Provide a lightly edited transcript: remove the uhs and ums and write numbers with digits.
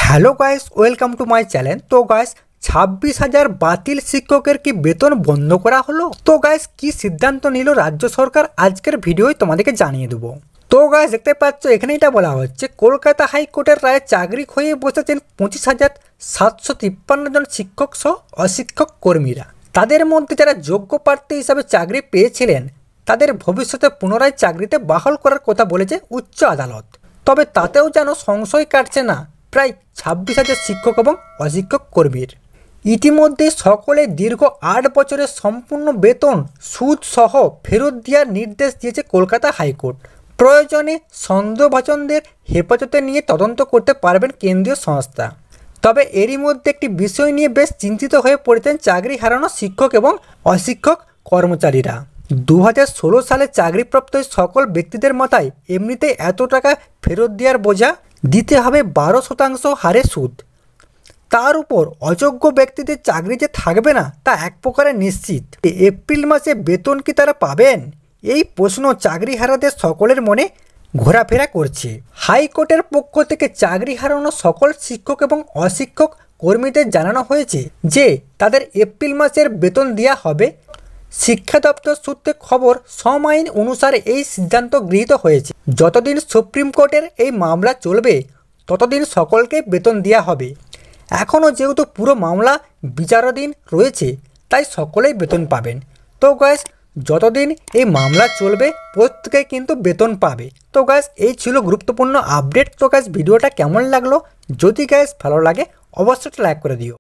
Hello guys, welcome to my channel. তো guys, 26,000 বাতিল শিক্ষকের কি বেতন বন্ধ করা হলো? তো গাইস, কি সিদ্ধান্ত নিল রাজ্য সরকার আজকের ভিডিওয় তোমাদেরকে জানিয়ে দেবো। তো গাইস, দেখতে পাচ্ছ এখানে এটা বলা হচ্ছে কলকাতা হাইকোর্টের রায়ে চাকরি হয়ে বসেছেন 25,753 জন শিক্ষক সহ অশিক্ষক কর্মীরা। তাদের মধ্যে যারা যোগ্য প্রার্থী হিসাবে চাকরি পেয়েছিলেন তাদের ভবিষ্যতে পুনরায় চাকরিতে বহাল করার কথা বলেছে উচ্চ আদালত। তবে তাতেও যেন সংশয় কাটছে না প্রায় 26,000 শিক্ষক এবং অশিক্ষক কর্মীর। ইতিমধ্যে সকলে দীর্ঘ 8 বছরের সম্পূর্ণ বেতন সুদ সহ ফেরত দেওয়ার নির্দেশ দিয়েছে কলকাতা হাইকোর্ট। প্রয়োজনে সন্দেহভাজনদের হেফাজতে নিয়ে তদন্ত করতে পারবেন কেন্দ্রীয় সংস্থা। তবে এরই মধ্যে একটি বিষয় নিয়ে বেশ চিন্তিত হয়ে পড়েছেন চাকরি হারানো শিক্ষক এবং অশিক্ষক কর্মচারীরা। 2016 সালে চাকরিপ্রাপ্ত সকল ব্যক্তিদের মাথায় এমনিতেই এত টাকা ফেরত দেওয়ার বোঝা দিতে হবে 12% হারে সুদ। তার উপর অযোগ্য ব্যক্তিদের চাকরি যে থাকবে না তা এক প্রকারে নিশ্চিত। এপ্রিল মাসে বেতন কি তারা পাবেন? এই প্রশ্ন চাকরিহারাদের সকলের মনে ঘোরাফেরা করছে। হাইকোর্টের পক্ষ থেকে চাকরি হারানো সকল শিক্ষক এবং অশিক্ষক কর্মীদের জানানো হয়েছে যে তাদের এপ্রিল মাসের বেতন দেওয়া হবে। শিক্ষা দপ্তর সূত্রে খবর, শ্রম আইন অনুসারে এই সিদ্ধান্ত গৃহীত হয়েছে। যতদিন সুপ্রিম কোর্টের এই মামলা চলবে ততদিন সকলকে বেতন দেওয়া হবে। এখনও যেহেতু পুরো মামলা বিচারাধীন রয়েছে তাই সকলেই বেতন পাবেন। তো গাইস, যতদিন এই মামলা চলবে প্রত্যেকেই কিন্তু বেতন পাবে। তো গাইস, এই ছিল গুরুত্বপূর্ণ আপডেট। তো গাইস, ভিডিওটা কেমন লাগলো? যদি গাইস ভালো লাগে অবশ্যই লাইক করে দিও।